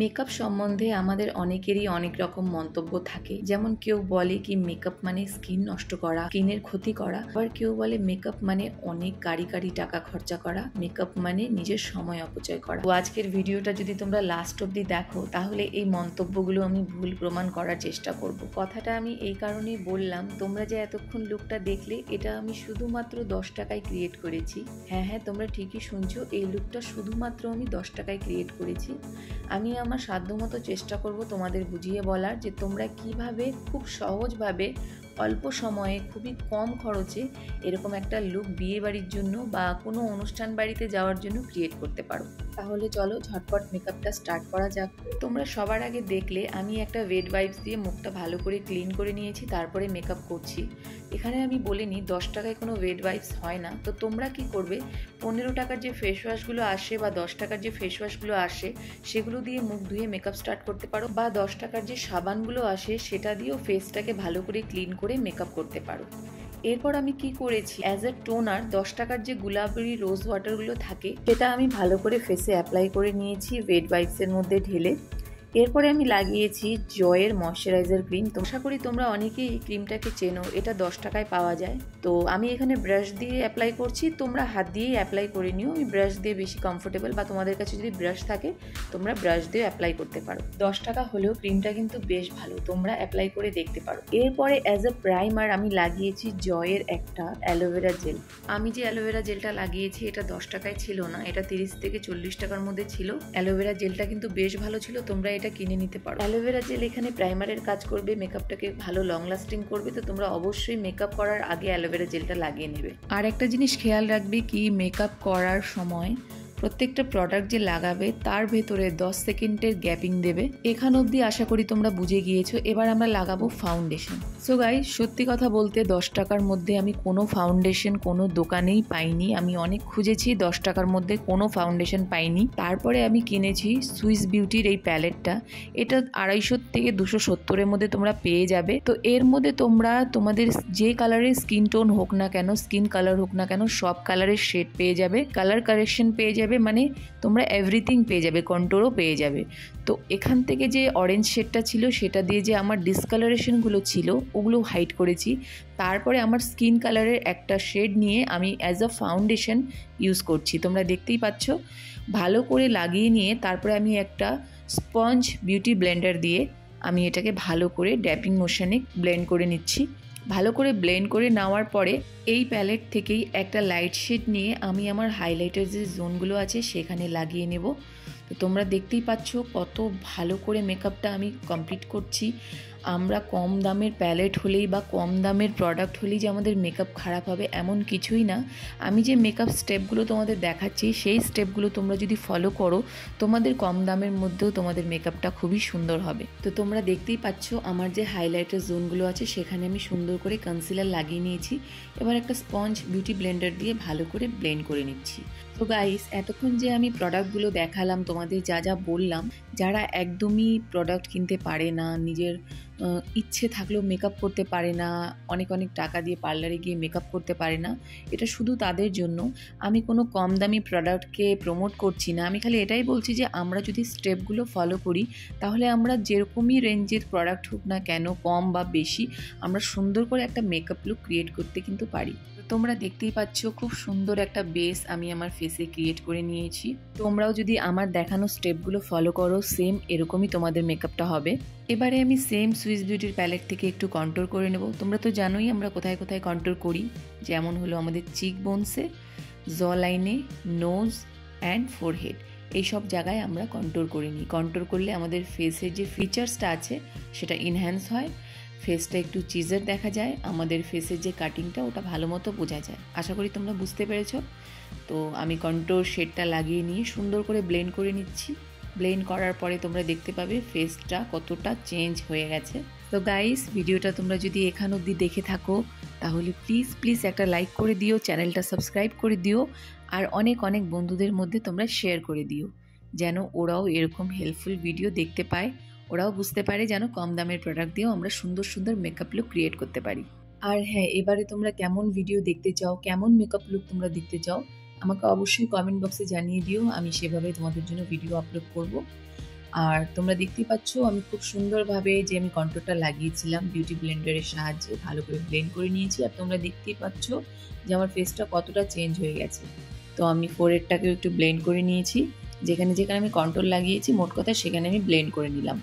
Makeup সম্বন্ধে আমাদের অনেকেরই অনেক রকম মন্তব্য থাকে। যেমন কেউ বলে কি মেকআপ মানে স্কিন নষ্ট করা, স্কিনের ক্ষতি করা। আবার কেউ বলে মেকআপ মানে অনেক কাড়ি টাকা খরচা করা, মেকআপ মানে নিজের সময় অপচয় করা। তো আজকের ভিডিওটা যদি তোমরা লাস্ট অব্দি দেখো তাহলে এই মন্তব্যগুলো আমি ভুল প্রমাণ করার চেষ্টা করব। কথাটা আমি এই কারণেই বললাম, তোমরা যে এতক্ষণ লুকটা দেখলে এটা আমি শুধুমাত্র 10 টাকায় ক্রিয়েট করেছি। হ্যাঁ, তোমরা ঠিকই শুনছো, এই লুকটা শুধুমাত্র আমি 10 টাকায় ক্রিয়েট করেছি। আমি আমার সাধ্যমতো চেষ্টা করব তোমাদের বুঝিয়ে বলার যে তোমরা কিভাবে খুব সহজভাবে অল্প সময়ে খুবই কম খরচে এরকম একটা লুক বিয়ে বাড়ির জন্য বা কোনো অনুষ্ঠান বাড়িতে যাওয়ার জন্য ক্রিয়েট করতে পারো। তাহলে চলো ঝটপট মেকআপটা স্টার্ট করা যাক। তোমরা সবার আগে দেখলে আমি একটা ওয়েট ওয়াইপস দিয়ে মুখটা ভালো করে ক্লিন করে নিয়েছি, তারপরে মেকআপ করছি। এখানে আমি বলিনি 10 টাকায় কোনো ওয়েট ওয়াইপস হয় না। তো তোমরা কি করবে, 15 টাকার যে ফেস ওয়াশগুলো আসে বা 10 টাকার যে ফেস ওয়াশগুলো আসে সেগুলো দিয়ে মুখ ধুয়ে মেকআপ স্টার্ট করতে পারো, বা 10 টাকার যে সাবানগুলো আসে সেটা দিয়েও ফেসটাকে ভালো করে ক্লিন করে মেকআপ করতে পারো। এরপর আমি কি করেছি, অ্যাজ এ টোনার 10 টাকার যে গোলাপি রোজ ওয়াটারগুলো থাকে সেটা আমি ভালো করে ফেসে অ্যাপ্লাই করে নিয়েছি ওয়েট ওয়াইপসের মধ্যে ঢেলে। এরপরে আমি লাগিয়েছি জয়ের ময়শ্চারাইজার ক্রিম। তো আশা করি তোমরা অনেকেই এই ক্রিমটাকে চেনো, এটা 10 টাকায় পাওয়া যায়। তো আমি এখানে ব্রাশ দিয়ে অ্যাপ্লাই করছি, তোমরা হাত দিয়েই অ্যাপ্লাই করে নিও। আমি ব্রাশ দিয়ে বেশি কমফোর্টেবল, বা তোমাদের কাছে যদি ব্রাশ থাকে তোমরা ব্রাশ দিয়ে অ্যাপ্লাই করতে পারো। 10 টাকা হলেও ক্রিমটা কিন্তু বেশ ভালো, তোমরা অ্যাপ্লাই করে দেখতে পারো। এরপরে অ্যাজ এ প্রাইমার আমি লাগিয়েছি জয়ের একটা অ্যালোভেরা জেল। আমি যে অ্যালোভেরা জেলটা লাগিয়েছি এটা 10 টাকায় ছিল না, এটা 30 থেকে 40 টাকার মধ্যে ছিল। অ্যালোভেরা জেলটা কিন্তু বেশ ভালো ছিল, তোমরা এটা কিনে নিতে পারো। অ্যালোভেরা জেল এখানে প্রাইমারের কাজ করবে, মেকআপটাকে ভালো লং লাস্টিং করবে। তো তোমরা অবশ্যই মেকআপ করার আগে অ্যালোভেরা জেলটা লাগিয়ে নেবে। আর একটা জিনিস খেয়াল রাখবে কি, মেকআপ করার সময় প্রত্যেকটা প্রোডাক্ট যে লাগাবে তার ভেতরে 10 সেকেন্ডের গ্যাপিং দেবে। এখান অবধি আশা করি তোমরা বুঝে গিয়েছো। এবার আমরা লাগাবো ফাউন্ডেশন। সো গাইস, সত্যি কথা বলতে 10 টাকার মধ্যে আমি কোনো ফাউন্ডেশন কোনো দোকানেই পাইনি। আমি অনেক খুঁজেছি, 10 টাকার মধ্যে কোনো ফাউন্ডেশন পাইনি। তারপরে আমি কিনেছি সুইস বিউটির এই প্যালেটটা। এটা 250 থেকে 270-এর মধ্যে তোমরা পেয়ে যাবে। তো এর মধ্যে তোমরা তোমাদের যে কালারের স্কিন টোন হোক না কেন, স্কিন কালার হোক না কেন, সব কালারের শেড পেয়ে যাবে, কালার কারেকশন পেয়ে যাবে, মানে তোমরা এভরিথিং পেয়ে যাবে, কন্ট্রোলও পেয়ে যাবে। তো এখান থেকে যে অরেঞ্জ শেডটা ছিল সেটা দিয়ে যে আমার ডিসকালারেশনগুলো ছিল ওগুলো হাইড করেছি। তারপরে আমার স্কিন কালারের একটা শেড নিয়ে আমি অ্যাজ আ ফাউন্ডেশন ইউজ করছি, তোমরা দেখতেই পাচ্ছ। ভালো করে লাগিয়ে নিয়ে তারপরে আমি একটা স্পঞ্জ বিউটি ব্লেন্ডার দিয়ে আমি এটাকে ভালো করে ড্যাপিং মোশনে ব্লেন্ড করে নিচ্ছি। ভালো করে ব্লেন্ড করে নেওয়ার পরে এই প্যালেট থেকেই একটা লাইট শেড নিয়ে আমি আমার হাইলাইটার যে জোনগুলো আছে সেখানে লাগিয়ে নেব। তো তোমরা দেখতেই পাচ্ছ কত ভালো করে মেকআপটা আমি কমপ্লিট করছি। আমরা কম দামের প্যালেট হলেই বা কম দামের প্রোডাক্ট হলেই যে আমাদের মেকআপ খারাপ হবে এমন কিছুই না। আমি যে মেকআপ স্টেপগুলো তোমাদের দেখাচ্ছি সেই স্টেপগুলো তোমরা যদি ফলো করো তোমাদের কম দামের মধ্যেও তোমাদের মেকআপটা খুবই সুন্দর হবে। তো তোমরা দেখতেই পাচ্ছ আমার যে হাইলাইটার জোনগুলো আছে সেখানে আমি সুন্দর করে কনসিলার লাগিয়ে নিয়েছি। এবার একটা স্পঞ্জ বিউটি ব্লেন্ডার দিয়ে ভালো করে ব্লেন্ড করে নিচ্ছি। তো গাইস, এতক্ষণ যে আমি প্রোডাক্টগুলো দেখালাম তোমাদের, যা যা বললাম, যারা একদমই প্রোডাক্ট কিনতে পারে না, নিজের ইচ্ছে থাকলেও মেকআপ করতে পারে না, অনেক টাকা দিয়ে পার্লারে গিয়ে মেকআপ করতে পারে না, এটা শুধু তাদের জন্য। আমি কোনো কম দামি প্রোডাক্টকে প্রমোট করছি না, আমি খালি এটাই বলছি যে আমরা যদি স্টেপগুলো ফলো করি তাহলে আমরা যেরকমই রেঞ্জের প্রোডাক্ট হোক না কেন, কম বা বেশি, আমরা সুন্দর করে একটা মেকআপ লুক ক্রিয়েট করতে কিন্তু পারি। তোমরা দেখতেই পাচ্ছ খুব সুন্দর একটা বেস আমি আমার ফেসে ক্রিয়েট করে নিয়েছি। তোমরাও যদি আমার দেখানো স্টেপগুলো ফলো করো সেম এরকমই তোমাদের মেকআপটা হবে। এবারে আমি সেম সুইস বিউটির প্যালেট থেকে একটু কন্ট্রোল করে নেব। তোমরা তো জানোই আমরা কোথায় কোথায় কন্ট্রোল করি, যেমন হলো আমাদের চিক বোনসে, জ লাইনে, নোজ অ্যান্ড ফোরহেড, এইসব জায়গায় আমরা কন্ট্রোল করে নিই। কন্ট্রোল করলে আমাদের ফেসের যে ফিচার্সটা আছে সেটা ইনহ্যান্স হয়, ফেসটা একটু চিজার দেখা যায়, আমাদের ফেসের যে কাটিংটা ওটা ভালো মতো বোঝা যায়। আশা করি তোমরা বুঝতে পেরেছো। তো আমি কন্ট্রোল শেডটা লাগিয়ে নিয়ে সুন্দর করে ব্লেন্ড করে নিচ্ছি। ব্লেন্ড করার পরে তোমরা দেখতে পাবে ফেসটা কতটা চেঞ্জ হয়ে গেছে। তো গাইস, ভিডিওটা তোমরা যদি এখান অবধি দেখে থাকো তাহলে প্লিজ একটা লাইক করে দিও, চ্যানেলটা সাবস্ক্রাইব করে দিও, আর অনেক বন্ধুদের মধ্যে তোমরা শেয়ার করে দিও, যেন ওরাও এরকম হেল্পফুল ভিডিও দেখতে পায়, ওরাও বুঝতে পারে যেন কম দামের প্রোডাক্ট দিয়েও আমরা সুন্দর মেকআপ লুক ক্রিয়েট করতে পারি। আর হ্যাঁ, এবারে তোমরা কেমন ভিডিও দেখতে চাও, কেমন মেকআপ লুক তোমরা দেখতে চাও আমাকে অবশ্যই কমেন্ট বক্সে জানিয়ে দিও, আমি সেভাবে তোমাদের জন্য ভিডিও আপলোড করব। আর তোমরা দেখতেই পাচ্ছ আমি খুব সুন্দরভাবে যে আমি কন্ট্রোলটা লাগিয়েছিলাম বিউটি ব্লেন্ডারের সাহায্যে ভালো করে ব্লেন্ড করে নিয়েছি। আর তোমরা দেখতেই পাচ্ছ যে আমার ফেসটা কতটা চেঞ্জ হয়ে গেছে। তো আমি ফোরহেডটাকেও একটু ব্লেন্ড করে নিয়েছি, যেখানে যেখানে আমি কন্ট্রোল লাগিয়েছি মোট কথা সেখানে আমি ব্লেন্ড করে নিলাম।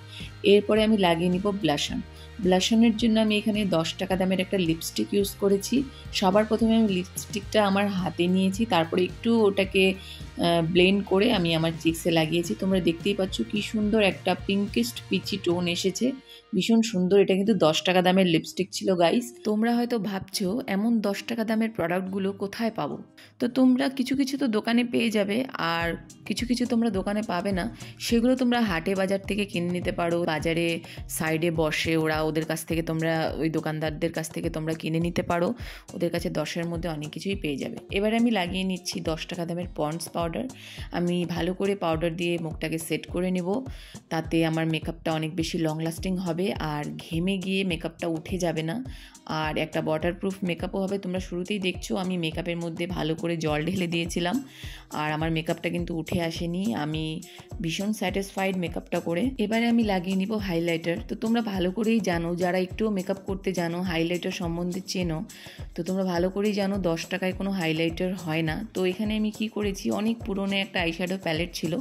এরপরে আমি লাগিয়ে নিব ব্লাশন। ব্লাশনের জন্য আমি এখানে 10 টাকা দামের একটা লিপস্টিক ইউজ করেছি। সবার প্রথমে আমি লিপস্টিকটা আমার হাতে নিয়েছি, তারপরে একটু ওটাকে ব্লেন্ড করে আমি আমার চিক্সে লাগিয়েছি। তোমরা দেখতেই পাচ্ছ কি সুন্দর একটা পিঙ্কিস্ট পিচি টোন এসেছে, ভীষণ সুন্দর। এটা কিন্তু 10 টাকা দামের লিপস্টিক ছিল গাইস। তোমরা হয়তো ভাবছো এমন 10 টাকা দামের প্রোডাক্টগুলো কোথায় পাবো। তো তোমরা কিছু কিছু তো দোকানে পেয়ে যাবে, আর কিছু কিছু তোমরা দোকানে পাবে না, সেগুলো তোমরা হাটে বাজার থেকে কিনে নিতে পারো। বাজারে সাইডে বসে ওরা, ওদের কাছ থেকে তোমরা, ওই দোকানদারদের কাছ থেকে তোমরা কিনে নিতে পারো। ওদের কাছে 10-এর মধ্যে অনেক কিছুই পেয়ে যাবে। এবারে আমি লাগিয়ে নিচ্ছি 10 টাকা দামের পন্ডস পাউডার। আমি ভালো করে পাউডার দিয়ে মুখটাকে সেট করে নেব, তাতে আমার মেকআপটা অনেক বেশি লং লাস্টিং হবে আর ঘেমে গিয়ে মেকআপটা উঠে যাবে না। আর একটা ওয়াটারপ্রুফ মেকআপও হবে। তোমরা শুরুতেই দেখছো আমি মেকআপের মধ্যে ভালো করে জল ঢেলে দিয়েছিলাম, আর আমার মেকআপটা কিন্তু উঠে আসেনি। আমি ভীষণ স্যাটিসফাইড মেকআপটা করে। এবারে আমি লাগিয়ে নিব হাইলাইটার। তো তোমরা ভালো করেই জানো, যারা একটু মেকআপ করতে জানো, হাইলাইটার সম্বন্ধে চেনো, তো তোমরা ভালো করেই জানো 10 টাকায় কোনো হাইলাইটার হয় না। তো এখানে আমি কি করেছি, অনেক পুরনো একটা আইশ্যাডো প্যালেট ছিল,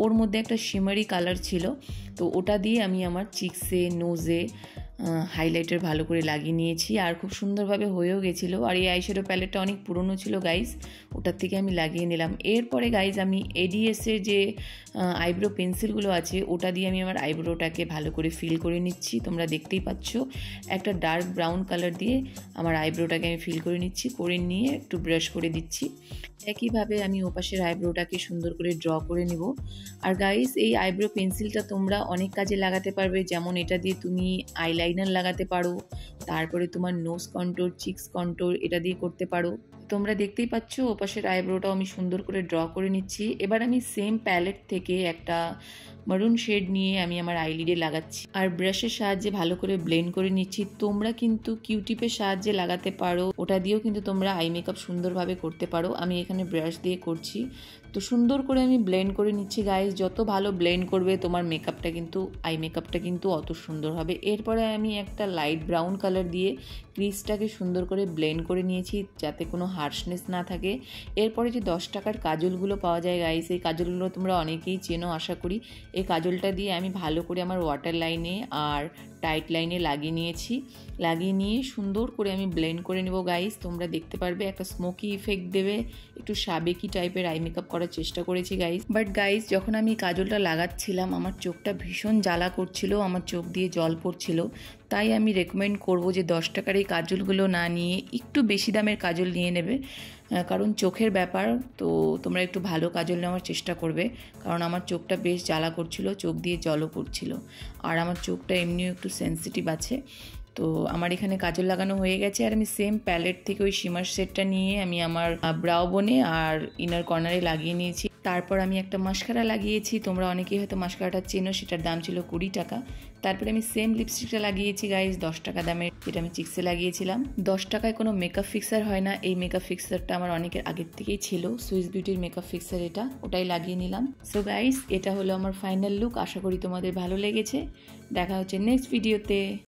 ওর মধ্যে একটা শিমারি কালার ছিল, তো ওটা দিয়ে আমি আমার চিক্সে, নোজে হাইলাইটার ভালো করে লাগিয়ে নিয়েছি, আর খুব সুন্দরভাবে হয়েও গেছিলো। আর এই আইশ্যাডো প্যালেটটা অনেক পুরনো ছিল গাইজ, ওটার থেকে আমি লাগিয়ে নিলাম। এরপরে গাইজ আমি এডিএসের যে আইব্রো পেন্সিলগুলো আছে ওটা দিয়ে আমি আমার আইব্রোটাকে ভালো করে ফিল করে নিচ্ছি। তোমরা দেখতেই পাচ্ছ একটা ডার্ক ব্রাউন কালার দিয়ে আমার আইব্রোটাকে আমি ফিল করে নিচ্ছি, করে নিয়ে একটু ব্রাশ করে দিচ্ছি। একইভাবে আমি ওপাশের আইব্রোটাকে সুন্দর করে ড্র করে নিব। আর গাইস এই আইব্রো পেন্সিলটা তোমরা অনেক কাজে লাগাতে পারবে, যেমন এটা দিয়ে তুমি আইলাইনার লাগাতে পারো, তারপরে তোমার নোজ কন্ট্যুর, চিক্স কন্ট্যুর এটা দিয়ে করতে পারো। তোমরা দেখতেই পাচ্ছ ওপাশের আইব্রোটাও আমি সুন্দর করে ড্র করে নিচ্ছি। এবার আমি সেম প্যালেট থেকে একটা মারুন শেড নিয়ে আমি আমার আইলিডে লাগাচ্ছি, আর ব্রাশের সাহায্যে ভালো করে ব্লেন্ড করে নিচ্ছি। তোমরা কিন্তু কিউটিপের সাহায্যে লাগাতে পারো, ওটা দিয়েও কিন্তু তোমরা আই মেকআপ সুন্দরভাবে করতে পারো। আমি এখানে ব্রাশ দিয়ে করছি, তো সুন্দর করে আমি ব্লেন্ড করে নিচ্ছি গাইস। যত ভালো ব্লেন্ড করবে তোমার মেকআপটা কিন্তু, আই মেকআপটা কিন্তু অত সুন্দর হবে। এরপরে আমি একটা লাইট ব্রাউন কালার দিয়ে ক্রিজটাকে সুন্দর করে ব্লেন্ড করে নিয়েছি, যাতে কোনো হার্শনেস না থাকে। এরপরে যে 10 টাকার কাজলগুলো পাওয়া যায় গাইস, এই কাজলগুলো তোমরা অনেকেই চেনো আশা করি। এই কাজলটা দিয়ে আমি ভালো করে আমার ওয়াটার লাইনে আর টাইট লাইনে লাগিয়ে নিয়েছি। লাগিয়ে নিয়ে সুন্দর করে আমি ব্লেন্ড করে নেব গাইস। তোমরা দেখতে পারবে একটা স্মোকি ইফেক্ট দেবে, একটু সাবেকি টাইপের আই মেকআপ করার চেষ্টা করেছি গাইস। বাট গাইস যখন আমি কাজলটা লাগাচ্ছিলাম আমার চোখটা ভীষণ জ্বালা করছিল, আমার চোখ দিয়ে জল পড়ছিল। তাই আমি রেকমেন্ড করব যে 10 টাকার এই কাজলগুলো না নিয়ে একটু বেশি দামের কাজল নিয়ে নেবে, কারণ চোখের ব্যাপার। তো তোমরা একটু ভালো কাজল নেওয়ার চেষ্টা করবে, কারণ আমার চোখটা বেশ জ্বালা করছিল, চোখ দিয়ে জলও পড়ছিল, আর আমার চোখটা এমনিও একটু সেন্সিটিভ আছে। তো আমার এখানে কাজল লাগানো হয়ে গেছে, আর আমি সেম প্যালেট থেকে ওই শিমার সেটটা নিয়ে আমি আমার ব্রাউ বোনে আর ইনার কর্নারে লাগিয়ে নিয়েছি। তারপর আমি একটা মাস্কারা লাগিয়েছি, তোমরা অনেকেই হয়তো মাস্কারাটা চেনো, সেটার দাম ছিল 20 টাকা। তারপরে আমি সেম লিপস্টিকটা লাগিয়েছি গাইস 10 টাকা দামের, যেটা আমি চিক্সে লাগিয়েছিলাম। 10 টাকায় কোনো মেকআপ ফিক্সার হয় না, এই মেকআপ ফিক্সারটা আমার অনেকের আগের থেকেই ছিল, সুইস বিউটির মেকআপ ফিক্সার এটা, ওটাই লাগিয়ে নিলাম। সো গাইস এটা হলো আমার ফাইনাল লুক, আশা করি তোমাদের ভালো লেগেছে। দেখা হচ্ছে নেক্সট ভিডিওতে।